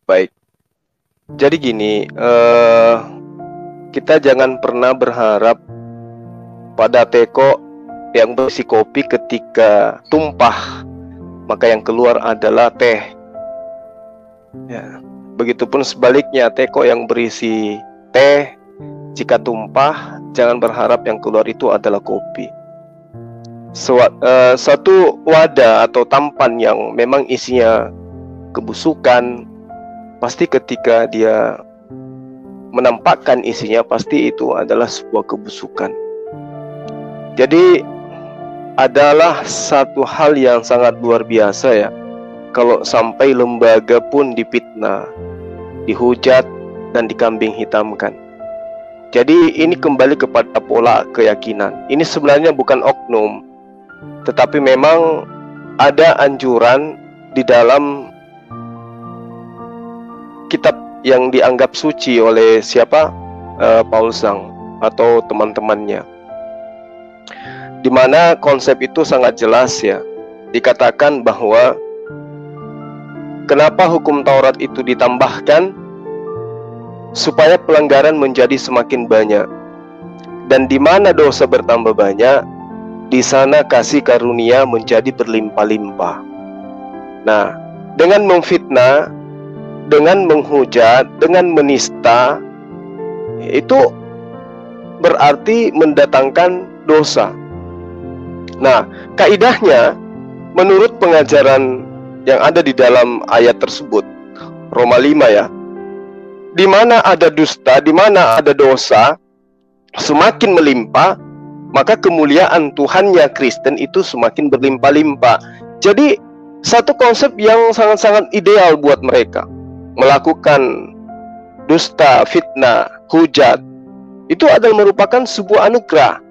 Baik. Jadi gini, kita jangan pernah berharap pada teko yang berisi kopi ketika tumpah, maka yang keluar adalah teh. Ya, begitupun sebaliknya, teko yang berisi teh, jika tumpah, jangan berharap yang keluar itu adalah kopi. Satu wadah atau tampan yang memang isinya kebusukan, pasti ketika dia menampakkan isinya, pasti itu adalah sebuah kebusukan. Jadi adalah satu hal yang sangat luar biasa ya, kalau sampai lembaga pun difitnah, dihujat, dan dikambing hitamkan. Jadi ini kembali kepada pola keyakinan. Ini sebenarnya bukan oknum, tetapi memang ada anjuran di dalam kitab yang dianggap suci oleh siapa? Paul Zhang atau teman-temannya, di mana konsep itu sangat jelas ya. Dikatakan bahwa kenapa hukum Taurat itu ditambahkan? Supaya pelanggaran menjadi semakin banyak, dan di mana dosa bertambah banyak, di sana kasih karunia menjadi berlimpah-limpah. Nah, dengan memfitnah, dengan menghujat, dengan menista, itu berarti mendatangkan dosa. Nah, kaidahnya menurut pengajaran yang ada di dalam ayat tersebut, Roma 5 ya, di mana ada dusta, di mana ada dosa, semakin melimpah, maka kemuliaan Tuhannya Kristen itu semakin berlimpah-limpah. Jadi satu konsep yang sangat-sangat ideal buat mereka. Melakukan dusta, fitnah, hujat, itu adalah merupakan sebuah anugerah.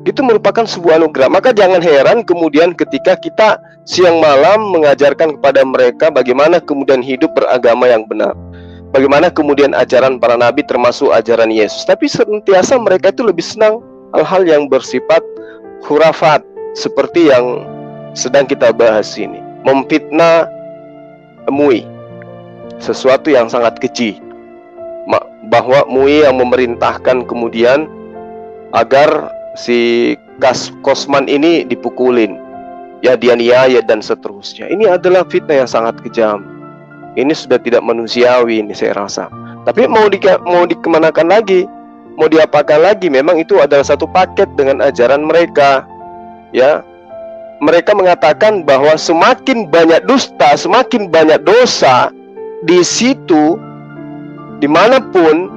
Itu merupakan sebuah anugerah. Maka jangan heran kemudian ketika kita siang malam mengajarkan kepada mereka bagaimana kemudian hidup beragama yang benar, bagaimana kemudian ajaran para nabi termasuk ajaran Yesus. Tapi senantiasa mereka itu lebih senang hal-hal yang bersifat khurafat, seperti yang sedang kita bahas ini. Memfitnah MUI, sesuatu yang sangat keji, bahwa MUI yang memerintahkan kemudian agar si Kosman ini dipukulin, ya dianiaya dan seterusnya. Ini adalah fitnah yang sangat kejam. Ini sudah tidak manusiawi ini saya rasa. Tapi mau dikemanakan lagi, mau diapakan lagi? Memang itu adalah satu paket dengan ajaran mereka. Ya, mereka mengatakan bahwa semakin banyak dusta, semakin banyak dosa di situ, dimanapun,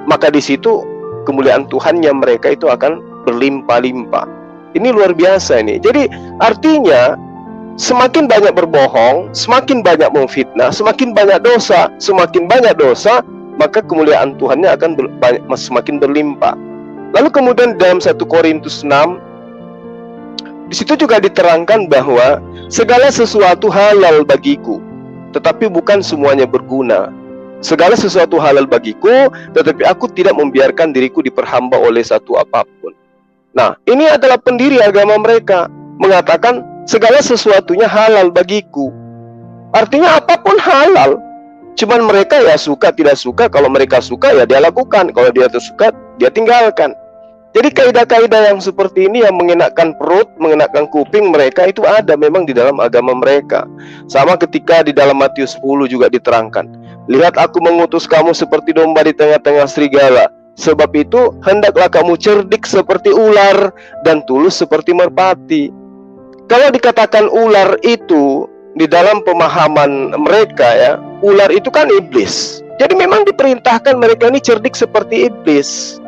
maka di situ kemuliaan Tuhannya mereka itu akan berlimpah-limpah. Ini luar biasa ini. Jadi artinya semakin banyak berbohong, semakin banyak memfitnah, semakin banyak dosa, maka kemuliaan Tuhannya akan semakin berlimpah. Lalu kemudian dalam 1 Korintus 6, di situ juga diterangkan bahwa segala sesuatu halal bagiku, tetapi bukan semuanya berguna. Segala sesuatu halal bagiku, tetapi aku tidak membiarkan diriku diperhamba oleh satu apapun. Nah, ini adalah pendiri agama mereka, mengatakan segala sesuatunya halal bagiku. Artinya apapun halal. Cuman mereka ya suka tidak suka. Kalau mereka suka ya dia lakukan, kalau dia tidak suka dia tinggalkan. Jadi kaidah-kaidah yang seperti ini yang mengenakan perut, mengenakan kuping mereka itu ada memang di dalam agama mereka. Sama ketika di dalam Matius 10 juga diterangkan, lihat aku mengutus kamu seperti domba di tengah-tengah serigala. Sebab itu hendaklah kamu cerdik seperti ular dan tulus seperti merpati. Kalau dikatakan ular itu di dalam pemahaman mereka ya, ular itu kan iblis. Jadi memang diperintahkan mereka ini cerdik seperti iblis.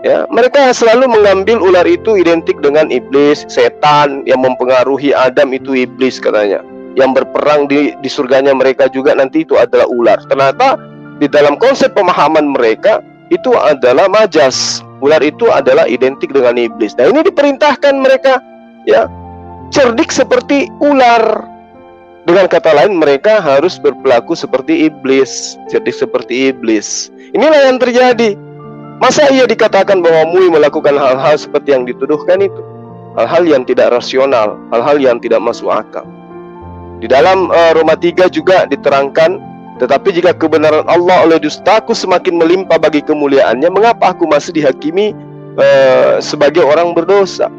Ya, mereka selalu mengambil ular itu identik dengan iblis, setan yang mempengaruhi Adam itu iblis katanya. Yang berperang di surganya mereka juga nanti itu adalah ular. Ternyata di dalam konsep pemahaman mereka itu adalah majas. Ular itu adalah identik dengan iblis. Nah, ini diperintahkan mereka ya cerdik seperti ular. Dengan kata lain mereka harus berperilaku seperti iblis, cerdik seperti iblis. Inilah yang terjadi. Masa ia dikatakan bahwa MUI melakukan hal-hal seperti yang dituduhkan itu? Hal-hal yang tidak rasional, hal-hal yang tidak masuk akal. Di dalam Roma 3 juga diterangkan, tetapi jika kebenaran Allah oleh dustaku semakin melimpah bagi kemuliaannya, mengapa aku masih dihakimi sebagai orang berdosa?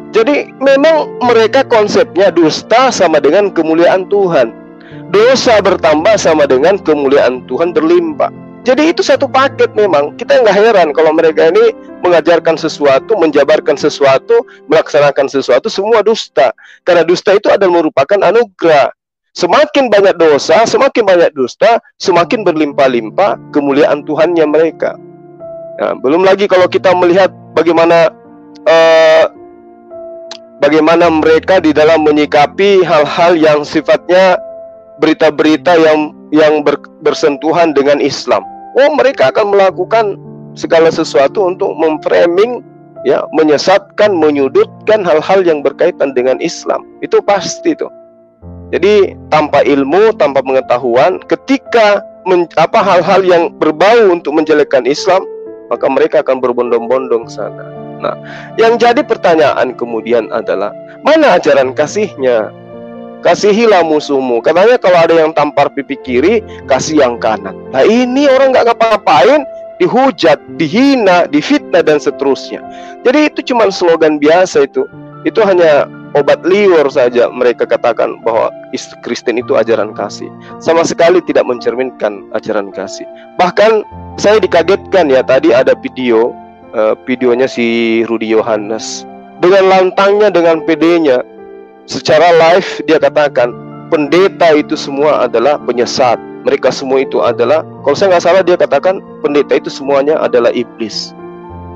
Jadi memang mereka konsepnya dusta sama dengan kemuliaan Tuhan, dosa bertambah sama dengan kemuliaan Tuhan berlimpah. Jadi itu satu paket memang. Kita nggak heran kalau mereka ini mengajarkan sesuatu, menjabarkan sesuatu, melaksanakan sesuatu, semua dusta. Karena dusta itu adalah merupakan anugerah. Semakin banyak dosa, semakin banyak dusta, semakin berlimpah-limpah kemuliaan Tuhannya mereka. Nah, belum lagi kalau kita melihat bagaimana mereka di dalam menyikapi hal-hal yang sifatnya berita-berita yang bersentuhan dengan Islam. Oh, mereka akan melakukan segala sesuatu untuk memframing, ya, menyesatkan, menyudutkan hal-hal yang berkaitan dengan Islam. Itu pasti tuh. Jadi tanpa ilmu, tanpa pengetahuan, ketika hal-hal yang berbau untuk menjelekkan Islam, maka mereka akan berbondong-bondong ke sana. Nah, yang jadi pertanyaan kemudian adalah, mana ajaran kasihnya? Kasihilah musuhmu. Katanya kalau ada yang tampar pipi kiri, kasih yang kanan. Nah, ini orang nggak ngapa-ngapain, dihujat, dihina, difitnah, dan seterusnya. Jadi itu cuma slogan biasa itu. Itu hanya obat liur saja mereka katakan bahwa Kristen itu ajaran kasih. Sama sekali tidak mencerminkan ajaran kasih. Bahkan saya dikagetkan ya, tadi ada videonya si Rudy Yohanes. Dengan lantangnya, dengan pedenya, secara live dia katakan pendeta itu semua adalah penyesat. Mereka semua itu adalah, kalau saya nggak salah dia katakan pendeta itu semuanya adalah iblis.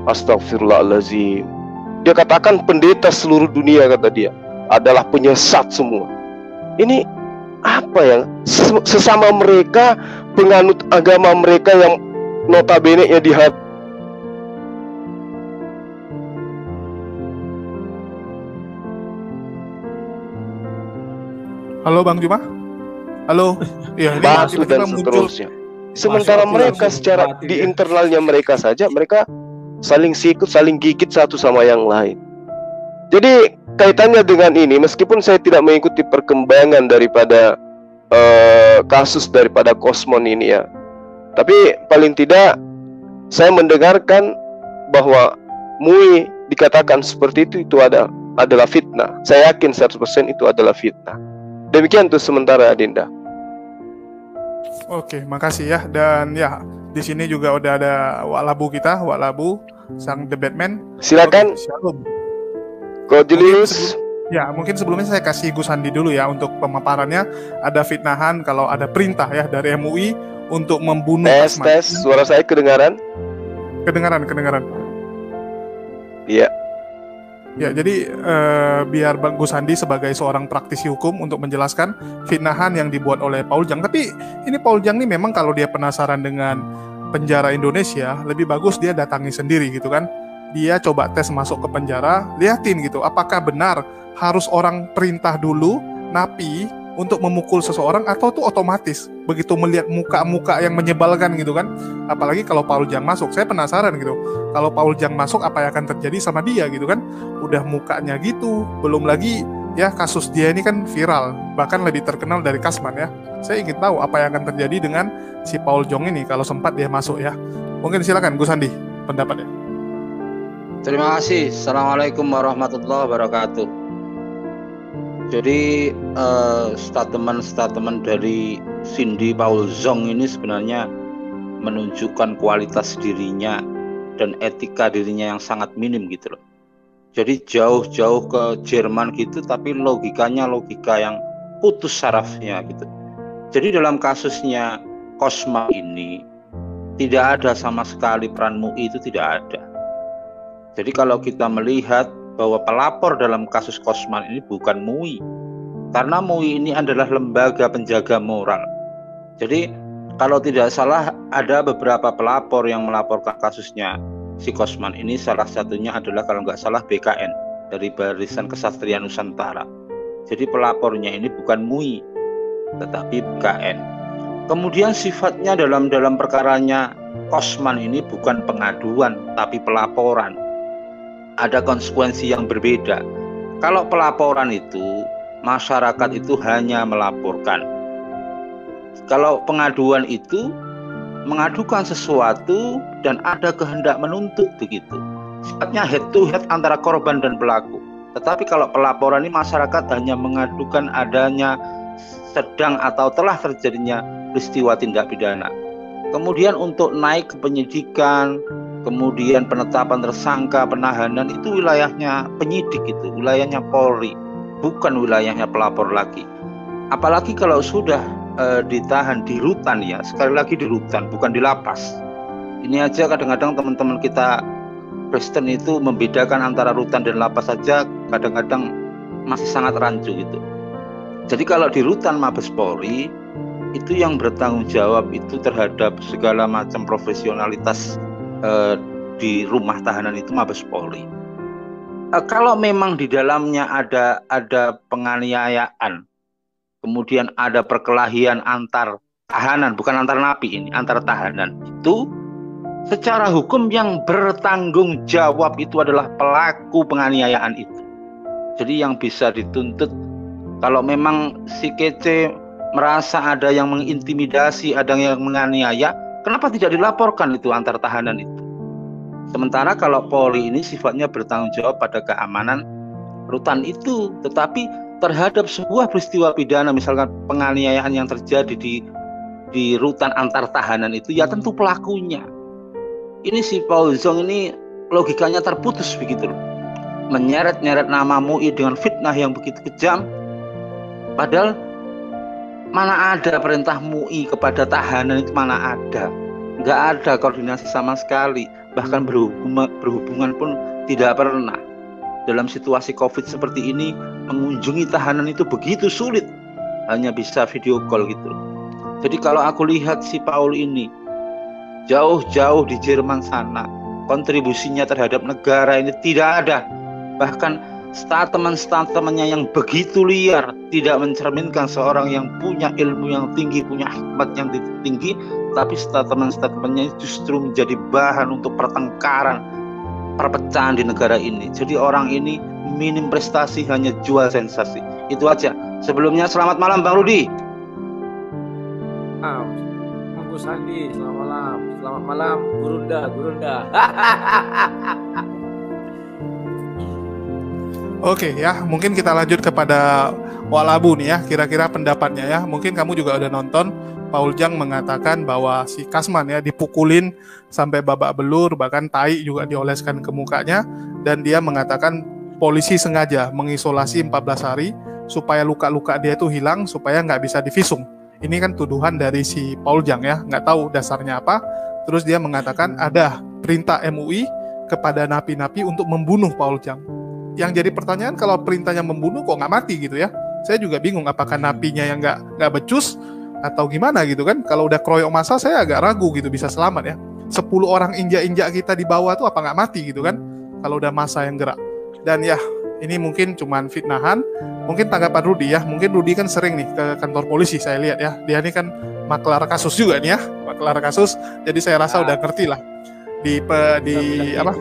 Astagfirullahaladzim. Dia katakan pendeta seluruh dunia, kata dia, adalah penyesat semua. Ini apa ya? Sesama mereka, penganut agama mereka yang notabene-nya di hati. Halo Bang Juma? Halo? Iya, ini batu dan seterusnya. Sementara mereka secara di internalnya mereka saja, mereka saling sikut, saling gigit satu sama yang lain. Jadi kaitannya dengan ini, meskipun saya tidak mengikuti perkembangan daripada kasus daripada Kosmon ini ya, tapi paling tidak saya mendengarkan bahwa MUI dikatakan seperti itu adalah fitnah. Saya yakin 100% itu adalah fitnah. Demikian tuh sementara, Adinda. Oke, makasih ya. Dan ya, di sini juga udah ada Wak Labu sang The Batman. Silakan. Shalom. Ko Julius. Ya, mungkin sebelumnya saya kasih Gus Andi dulu ya untuk pemaparannya. Ada fitnahan kalau ada perintah ya dari MUI untuk membunuh. Tes, suara saya kedengaran? Kedengaran. Iya. Ya, jadi biar Bang Gus Andi sebagai seorang praktisi hukum untuk menjelaskan fitnahan yang dibuat oleh Paul Jang. Tapi ini Paul Jang nih memang kalau dia penasaran dengan penjara Indonesia, lebih bagus dia datangi sendiri gitu kan. Dia coba tes masuk ke penjara, liatin gitu, apakah benar harus orang perintah dulu, napi, untuk memukul seseorang, atau tuh otomatis begitu melihat muka-muka yang menyebalkan gitu kan. Apalagi kalau Paul Jang masuk, saya penasaran gitu, kalau Paul Jang masuk apa yang akan terjadi sama dia gitu kan. Udah mukanya gitu, belum lagi ya kasus dia ini kan viral, bahkan lebih terkenal dari Kasman ya. Saya ingin tahu apa yang akan terjadi dengan si Paul Jong ini kalau sempat dia masuk ya. Mungkin silakan Gus Andi pendapatnya. Terima kasih. Assalamualaikum warahmatullahi wabarakatuh. Jadi statement dari Cindy Paul Jong ini sebenarnya menunjukkan kualitas dirinya dan etika dirinya yang sangat minim gitu loh. Jadi jauh-jauh ke Jerman gitu, tapi logikanya logika yang putus sarafnya gitu. Jadi dalam kasusnya Kosma ini tidak ada sama sekali peran MUI, itu tidak ada. Jadi kalau kita melihat bahwa pelapor dalam kasus Kosman ini bukan MUI, karena MUI ini adalah lembaga penjaga moral. Jadi kalau tidak salah ada beberapa pelapor yang melaporkan kasusnya si Kosman ini, salah satunya adalah kalau nggak salah BKN dari Barisan Kesatria Nusantara. Jadi pelapornya ini bukan MUI tetapi BKN. Kemudian sifatnya dalam perkaranya Kosman ini bukan pengaduan tapi pelaporan. Ada konsekuensi yang berbeda. Kalau pelaporan itu masyarakat itu hanya melaporkan. Kalau pengaduan itu mengadukan sesuatu dan ada kehendak menuntut begitu. Sifatnya head to head antara korban dan pelaku. Tetapi kalau pelaporan ini masyarakat hanya mengadukan adanya sedang atau telah terjadinya peristiwa tindak pidana. Kemudian untuk naik ke penyidikan, kemudian penetapan tersangka, penahanan, itu wilayahnya penyidik, itu wilayahnya Polri, bukan wilayahnya pelapor lagi. Apalagi kalau sudah ditahan di rutan, ya sekali lagi di rutan, bukan di lapas. Ini aja kadang-kadang teman-teman kita Kristen itu membedakan antara rutan dan lapas saja kadang-kadang masih sangat rancu gitu. Jadi kalau di rutan Mabes Polri itu yang bertanggung jawab itu terhadap segala macam profesionalitas di rumah tahanan itu Mabes Polri. Kalau memang di dalamnya ada penganiayaan, kemudian ada perkelahian antar tahanan, bukan antar napi ini, antar tahanan, itu secara hukum yang bertanggung jawab itu adalah pelaku penganiayaan itu. Jadi yang bisa dituntut, kalau memang si kece merasa ada yang mengintimidasi, ada yang menganiaya, kenapa tidak dilaporkan itu antar tahanan itu? Sementara kalau Polri ini sifatnya bertanggung jawab pada keamanan rutan itu, tetapi terhadap sebuah peristiwa pidana, misalkan penganiayaan yang terjadi di rutan antar tahanan itu, ya tentu pelakunya. Ini si Paul Zong ini logikanya terputus begitu loh. Menyeret-nyeret nama MUI dengan fitnah yang begitu kejam. Padahal mana ada perintah MUI kepada tahanan itu, mana ada. Nggak ada koordinasi sama sekali. Bahkan berhubungan pun tidak pernah. Dalam situasi COVID seperti ini, mengunjungi tahanan itu begitu sulit. Hanya bisa video call gitu. Jadi kalau aku lihat si Paul ini jauh-jauh di Jerman sana, kontribusinya terhadap negara ini tidak ada. Bahkan statement-statementnya yang begitu liar tidak mencerminkan seorang yang punya ilmu yang tinggi, punya hikmat yang tinggi, tapi statement-statementnya justru menjadi bahan untuk pertengkaran, perpecahan di negara ini. Jadi orang ini minim prestasi, hanya jual sensasi. Itu aja. Sebelumnya selamat malam Bang Rudi. Gus Andi, selamat malam. Selamat malam, Gurunda. Oke ya, mungkin kita lanjut kepada Walabu nih ya, kira-kira pendapatnya ya. Mungkin kamu juga udah nonton, Paul Jang mengatakan bahwa si Kasman ya dipukulin sampai babak belur, bahkan tai juga dioleskan ke mukanya, dan dia mengatakan polisi sengaja mengisolasi 14 hari supaya luka-luka dia itu hilang, supaya nggak bisa divisum. Ini kan tuduhan dari si Paul Jang ya, nggak tahu dasarnya apa. Terus dia mengatakan ada perintah MUI kepada napi-napi untuk membunuh Paul Jang. Yang jadi pertanyaan, kalau perintahnya membunuh kok nggak mati gitu ya? Saya juga bingung apakah napinya yang nggak becus atau gimana gitu kan? Kalau udah kroyok massa saya agak ragu gitu bisa selamat ya. 10 orang injak-injak kita di bawah tuh apa nggak mati gitu kan? Kalau udah massa yang gerak. Dan ya ini mungkin cuman fitnahan. Mungkin tanggapan Rudi ya. Mungkin Rudi kan sering nih ke kantor polisi saya lihat ya. Dia ini kan maklar kasus juga nih ya, maklar kasus. Jadi saya rasa udah ngerti lah di apa?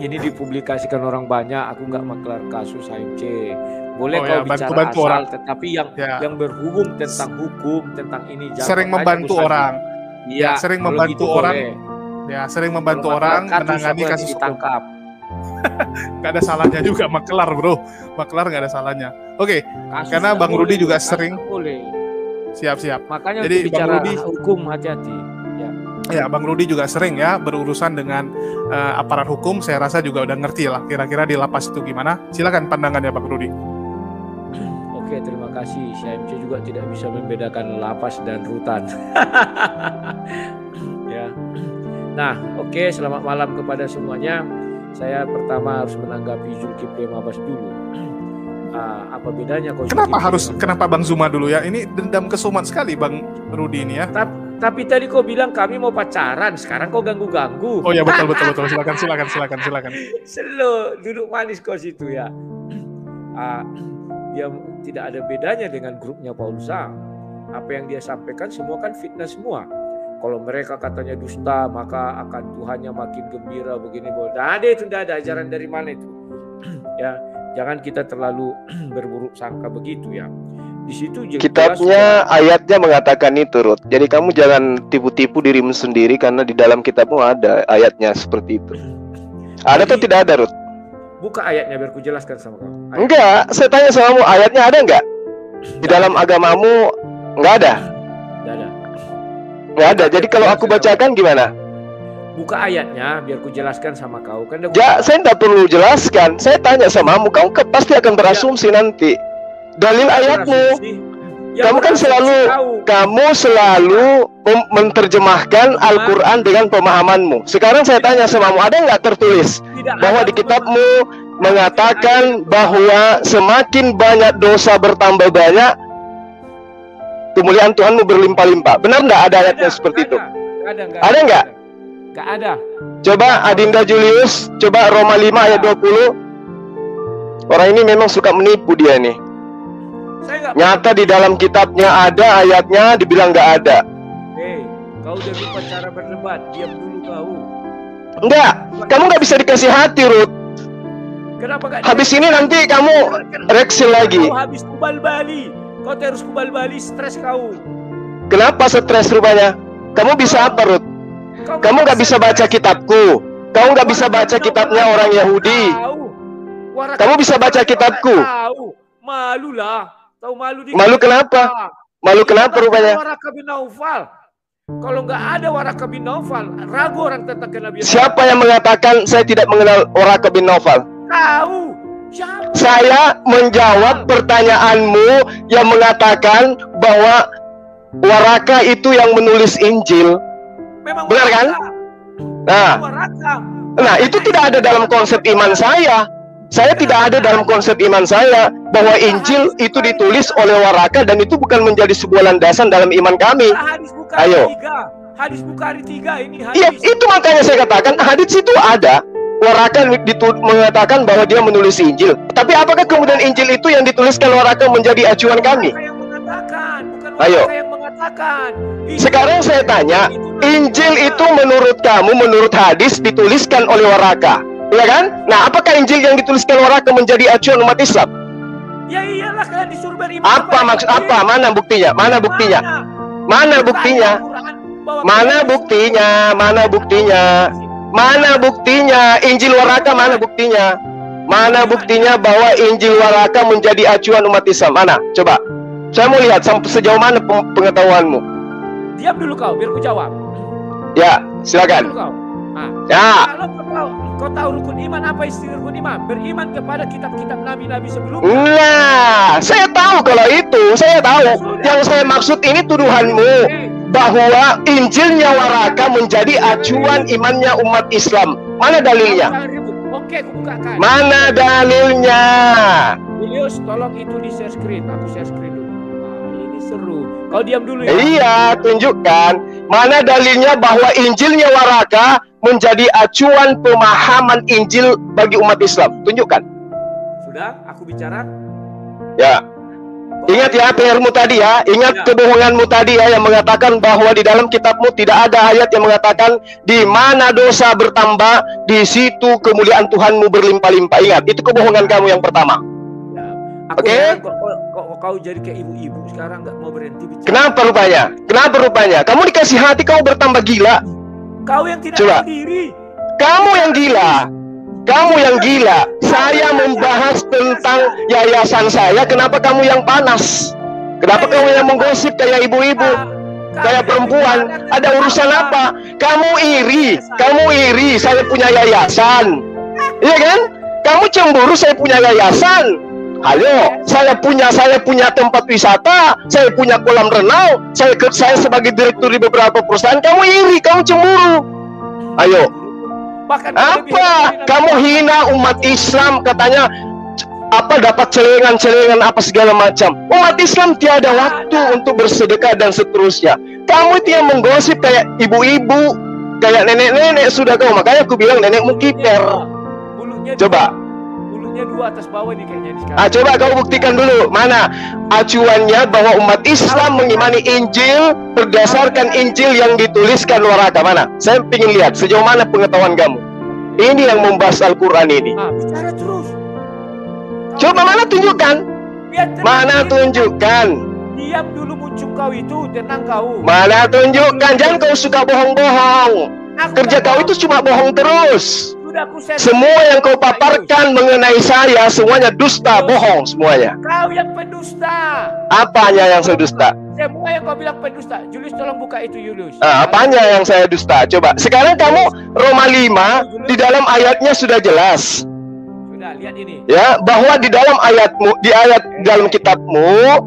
Ini dipublikasikan orang banyak. Aku nggak maklar kasus HMC. Boleh kau bicara bantu asal, orang. Tetapi yang berhubung tentang hukum, tentang ini sering membantu orang. Iya, sering membantu orang. Boleh. Ya, sering membantu orang menangani kasus ditangkap. Gak ada salahnya juga maklar bro, maklar gak ada salahnya. Oke, karena Bang Rudi juga sering. Boleh. Siap. Makanya jadi bicara Bang Rudi hukum hati-hati. Ya, Bang Rudi juga sering ya berurusan dengan aparat hukum. Saya rasa juga udah ngerti lah kira-kira di lapas itu gimana. Silakan pandangannya Bang Rudi. Oke, terima kasih. CMC juga tidak bisa membedakan lapas dan rutan. Ya. Nah, oke, selamat malam kepada semuanya. Saya pertama harus menanggapi Zulkifli Mabas dulu. Apa bedanya kok? Kenapa Bang Zuma dulu ya? Ini dendam kesumat sekali Bang Rudi ini ya. Tapi tadi kau bilang kami mau pacaran, sekarang kau ganggu-ganggu. Oh ya betul. Silakan. Selo, duduk manis kau situ ya. Dia tidak ada bedanya dengan grupnya Paul Zang. Apa yang dia sampaikan semua kan fitnah semua. Kalau mereka katanya dusta, maka akan Tuhannya makin gembira begini. Nah, itu tidak ada ajaran dari mana itu. Ya, jangan kita terlalu berburuk sangka begitu ya. Di situ kitabnya ayatnya mengatakan itu, Ruth. Jadi kamu jangan tipu-tipu dirimu sendiri karena di dalam kitabmu ada ayatnya seperti itu. Ada atau tidak ada, Ruth? Buka ayatnya biar ku jelaskan sama kamu. Enggak, saya tanya sama kamu, ayatnya ada enggak? Di dalam agamamu enggak ada? Enggak ada. Enggak ada. Jadi kalau aku bacakan gimana? Buka ayatnya biar ku jelaskan sama kau. Kan ya, saya tidak perlu jelaskan. Saya tanya sama kamu pasti akan berasumsi nanti. Dalil ayatmu. Kamu kan selalu menerjemahkan Al-Quran dengan pemahamanmu. Sekarang saya tanya sama kamu, ada nggak tertulis bahwa di kitabmu mengatakan bahwa semakin banyak dosa bertambah banyak, kemuliaan Tuhanmu berlimpah-limpah? Benar nggak ada ayatnya seperti itu? Ada nggak? Nggak ada. Coba Adinda Julius, coba Roma 5 ayat 20. Orang ini memang suka menipu dia nih. Nyata di dalam kitabnya ada ayatnya, dibilang nggak ada. Kau udah lupa cara berdebat, diam dulu kau. Enggak, kamu nggak bisa dikasih hati, Ruth. Kenapa gak? Habis ini nanti kamu reksil lagi. Kau habis kubal bali, kau terus kubal bali, stres kau. Kenapa stres rupanya? Kamu bisa apa, Ruth? Kamu nggak bisa baca kitabku. Kamu nggak bisa baca kitabnya orang Yahudi. Kamu bisa baca kitabku. Malu lah. Tahu malu? Malu kenapa? Malu kenapa rupanya? Waraka bin Naufal. Kalau nggak ada Waraka bin Naufal, ragu orang tentang Nabi. Siapa yang mengatakan saya tidak mengenal Waraka bin Naufal? Kau. Siapa? Saya menjawab pertanyaanmu yang mengatakan bahwa Waraka itu yang menulis Injil. Memang benar kan? Nah, itu tidak ada dalam konsep iman saya. Saya tidak ada dalam konsep iman saya bahwa Injil itu ditulis oleh Waraka dan itu bukan menjadi sebuah landasan dalam iman kami. Ayo. Hadis Bukhari 3 ini hadis. Iya, itu makanya saya katakan hadis itu ada. Waraka mengatakan bahwa dia menulis Injil. Tapi apakah kemudian Injil itu yang dituliskan Waraka menjadi acuan kami? Ayo. Sekarang saya tanya, Injil itu menurut kamu, menurut hadis dituliskan oleh Waraka, ya kan? Nah, apakah Injil yang dituliskan Waraka menjadi acuan umat Islam? Ya iyalah, kalian disuruh beriman. Apa maksud apa? Mana buktinya? Mana buktinya? Mana buktinya? Mana buktinya? Mana buktinya? Mana buktinya? Injil Waraka mana buktinya? Mana buktinya bahwa Injil Waraka menjadi acuan umat Islam? Mana? Coba. Saya mau lihat sampai sejauh mana pengetahuanmu. Diam dulu kau, biar ku jawab. Ya, silakan. Ya. Kalau kau tahu rukun iman, apa istilah rukun iman? Beriman kepada kitab-kitab nabi-nabi sebelumnya. Nah, saya tahu kalau itu, saya tahu. Yang saya maksud ini tuduhanmu bahwa Injilnya Waraka menjadi acuan imannya umat Islam. Mana dalilnya? Oke, aku bukakan. Mana dalilnya? Julius, tolong itu di share screen. Aku share screen dulu. Ini seru. Kau diam dulu ya. Iya, tunjukkan. Mana dalilnya bahwa Injilnya Waraka menjadi acuan pemahaman Injil bagi umat Islam? Tunjukkan. Sudah, aku bicara. Ya. Ingat ya PR-mu tadi ya. Ingat kebohonganmu tadi ya, yang mengatakan bahwa di dalam kitabmu tidak ada ayat yang mengatakan di mana dosa bertambah, di situ kemuliaan Tuhanmu berlimpah-limpah. Ingat, itu kebohongan kamu yang pertama. Oke? Kau jadi kayak ibu-ibu sekarang nggak mau berhenti bicara. Kenapa rupanya? Kenapa rupanya? Kamu dikasih hati, kamu bertambah gila. Kau yang tidak Coba. tahu diri. Kamu yang gila. Kamu yang gila. Saya membahas tentang yayasan saya. Kenapa kamu yang panas? Kenapa kamu yang menggosip kayak ibu-ibu, kayak perempuan? Ada urusan apa? Kamu iri. Kamu iri. Saya punya yayasan. Iya kan? Kamu cemburu saya punya yayasan. Ayo, saya punya tempat wisata, saya punya kolam renang, saya sebagai direktur di beberapa perusahaan. Kamu iri, kamu cemburu. Ayo. Apa? Kamu hina umat Islam, katanya apa dapat celengan apa segala macam. Umat Islam tiada waktu untuk bersedekah dan seterusnya. Kamu itu yang menggosip kayak ibu-ibu, kayak nenek-nenek sudah kau. Makanya aku bilang nenekmu kiper. Coba. Dua atas bawah nih kayaknya sekarang. Coba kau buktikan dulu mana acuannya bahwa umat Islam mengimani Injil berdasarkan Injil yang dituliskan Waraka. Mana? Saya ingin lihat sejauh mana pengetahuan kamu. Ini yang membahas Al-Quran ini. Bicara terus. Coba mana tunjukkan? Biar tenang Mana dulu. tunjukkan? Diam dulu muncul kau itu, tenang kau. Mana tunjukkan? Jangan kau suka bohong-bohong. Aku Kerja tak kau bohong. itu cuma bohong terus. Sudah aku share. Semua yang kau paparkan mengenai saya semuanya dusta, bohong semuanya. Kau yang pendusta. Apanya yang saya dusta? Semua yang kau bilang pendusta. Julius tolong buka itu Julius. Apanya yang saya dusta? Coba. Sekarang kamu Roma 5 di dalam ayatnya sudah jelas. Sudah lihat ini. Ya, bahwa di dalam ayatmu, di ayat dalam kitabmu,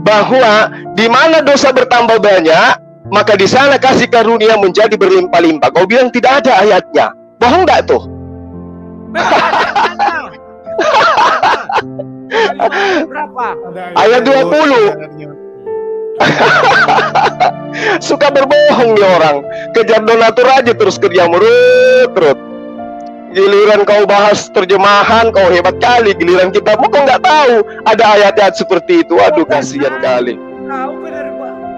bahwa di mana dosa bertambah banyak, maka di sana kasih karunia menjadi berlimpah-limpah. Kau bilang tidak ada ayatnya. Bohong nggak tuh? Berapa? Ayat 20. Suka berbohong nih orang. Kejar donatur aja terus kerja murut. Giliran kau bahas terjemahan, kau hebat kali. Giliran kitabmu kau nggak tahu ada ayat-ayat seperti itu. Aduh, kasihan kali. Kau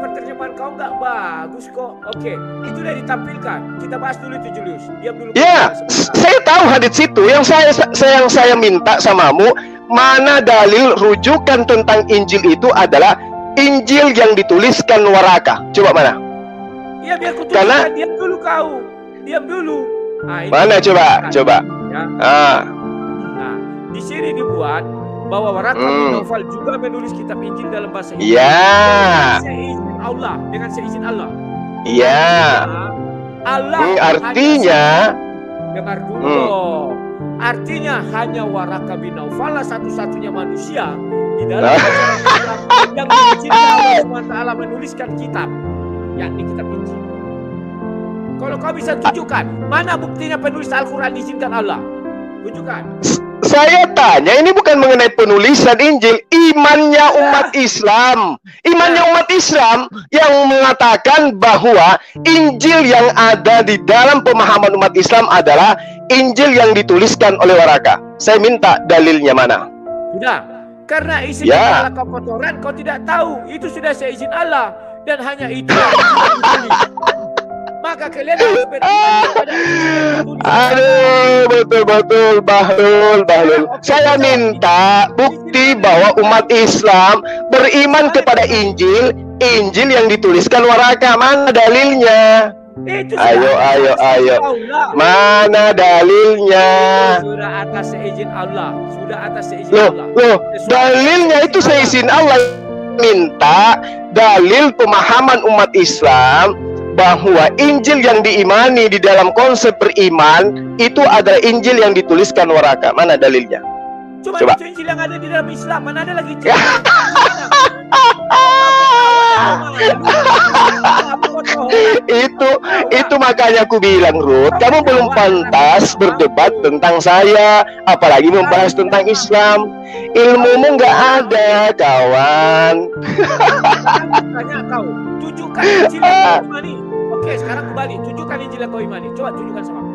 penerjemahan kau nggak bagus kok. Oke, itu udah ditampilkan. Kita bahas dulu itu Julius. Diam dulu. Ya, saya tahu hadits itu. Yang saya minta samamu, mana dalil rujukan tentang Injil itu adalah Injil yang dituliskan Waraka. Coba mana? Iya, biar ku Karena- tunjukkan. Diam dulu kau. Diam dulu. Nah, ini Mana coba? ditunjukkan, Coba. Ya. Nah, di sini dibuat bahwa Waraka bin Hmm. Naufal juga menulis kitab Injil dalam bahasa Inggris. Iya. Seizin Allah, dengan seizin Allah. Iya. Allah Artinya, dengar dulu dong. Artinya hanya Waraka bin Naufal lah satu-satunya manusia di dalam kitab yang diizinkan Allah SWT menuliskan kitab, yakni kitab Injil. Kalau kau bisa tunjukkan mana buktinya penulis Al-Quran diizinkan Allah, tunjukkan. saya tanya, ini bukan mengenai penulisan Injil, imannya umat Islam. Imannya umat Islam yang mengatakan bahwa Injil yang ada di dalam pemahaman umat Islam adalah Injil yang dituliskan oleh Waraka. Saya minta dalilnya mana? Sudah, karena isi Ya. kepala kau kotoran, kau tidak tahu itu sudah seizin Allah dan hanya itu yang ditulis. Maka kalian harus beriman kepada Injil yang ditulis. Aduh, betul-betul Bahlul. Saya minta bukti bahwa umat Islam beriman kepada Injil yang dituliskan Waraka. Mana dalilnya? Itu Ayo. Allah. Mana dalilnya? Sudah atas seizin Allah. Sudah atas seizin Loh, Allah. dalilnya itu seizin Allah. Minta dalil pemahaman umat Islam bahwa Injil yang diimani di dalam konsep beriman itu adalah Injil yang dituliskan Waraka. Mana dalilnya? Coba. Itu Injil yang ada di dalam Islam. Mana ada lagi? itu makanya aku bilang, Ruth, kamu belum pantas berdebat tentang saya, apalagi membahas tentang Islam. Ilmumu nggak ada, kawan. Tanya kau, tunjukkan Injil yang kau imani. Oke, sekarang kembali, tunjukkan Injil yang kau imani. Coba tunjukkan sama aku.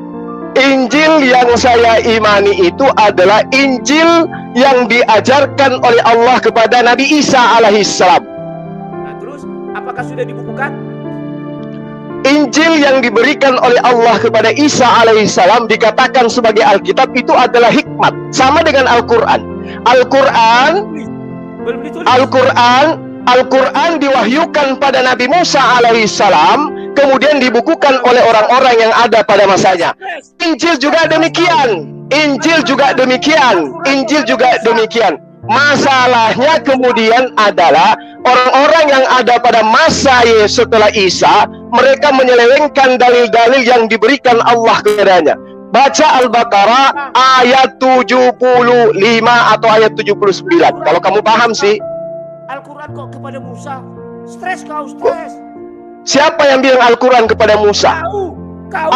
Injil yang saya imani itu adalah Injil yang diajarkan oleh Allah kepada Nabi Isa alaihissalam. Nah, terus apakah sudah dibukukan? Injil yang diberikan oleh Allah kepada Isa alaihissalam dikatakan sebagai Alkitab itu adalah hikmat, sama dengan Al-Quran. Belum ditulis. Al-Quran diwahyukan pada Nabi Musa alaihissalam, kemudian dibukukan oleh orang-orang yang ada pada masanya. Injil juga demikian. Masalahnya kemudian adalah orang-orang yang ada pada masa Yesus setelah Isa, mereka menyelewengkan dalil-dalil yang diberikan Allah kepadanya. Baca Al-Baqarah ayat 75 atau ayat 79. Kalau kamu paham sih. Al-Quran kok kepada Musa? Stres kau, stres. Siapa yang bilang Al-Quran kepada Musa? Kau.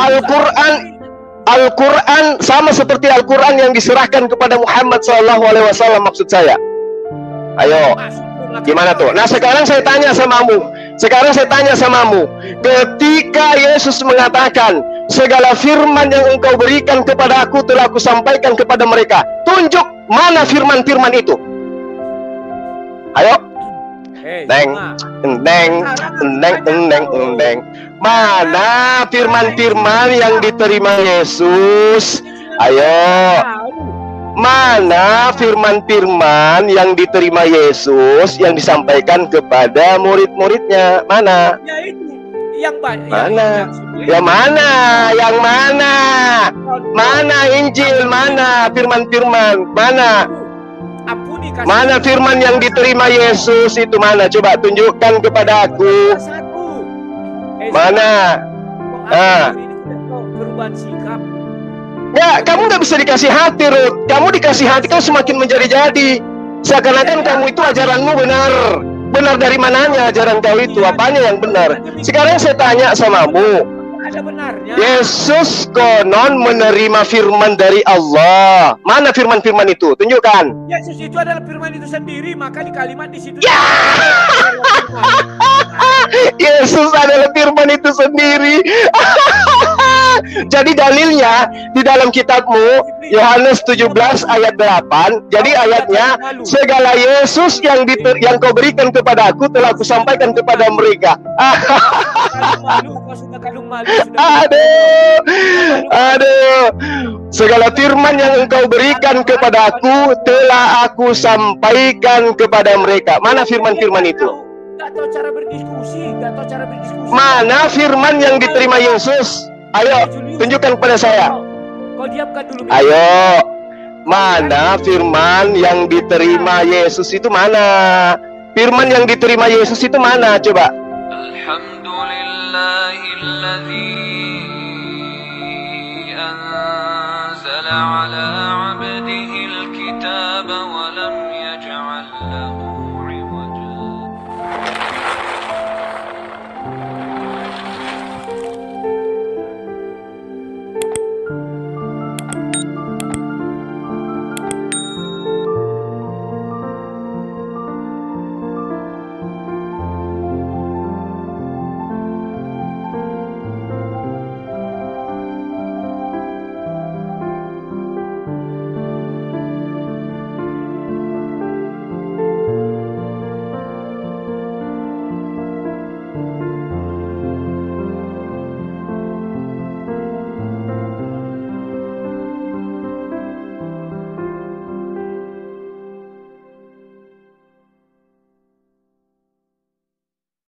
Al-Quran sama seperti Al-Quran yang diserahkan kepada Muhammad SAW, maksud saya. Ayo, gimana tuh? Nah, sekarang saya tanya samamu. Ketika Yesus mengatakan, segala firman yang engkau berikan kepada aku telah aku sampaikan kepada mereka. Tunjuk mana firman-firman itu. Ayo. Neng. Mana firman-firman yang diterima Yesus? Ayo. Mana firman-firman yang diterima Yesus yang disampaikan kepada murid-muridnya? Mana? Ya itu yang banyak. Mana? Yang mana? Yang mana? Mana Injil? Mana firman-firman? Mana? Ampuni kasih. Mana firman yang diterima Yesus itu mana? Coba tunjukkan kepada aku. Mana? Perubahan sikap. Ya, kamu nggak bisa dikasih hati, Ruth. Kamu dikasih hati, kamu semakin menjadi-jadi. Seakan-akan kamu itu ajaranmu benar. Benar dari mananya ajaran kau itu? Apanya yang benar? Sekarang saya tanya samamu. Ada benarnya. Yesus konon menerima firman dari Allah. Mana firman-firman itu? Tunjukkan. Yesus itu adalah firman itu sendiri, maka di kalimat di situ. Ya! Yesus adalah firman itu sendiri. Jadi dalilnya di dalam kitabmu Yohanes 17 ayat 8. Jadi ayatnya, segala Yesus yang kau berikan kepada aku telah aku sampaikan kepada mereka. Aduh. Segala firman yang engkau berikan kepada aku telah aku sampaikan kepada mereka. Mana firman-firman itu? Gak tahu cara berdiskusi. Mana firman yang diterima Yesus? Ayo, tunjukkan kepada saya. Kau diamkan dulu. Ayo, mana firman yang diterima Yesus itu mana? Firman yang diterima Yesus itu mana? Coba. Alhamdulillahilladzi anzala ala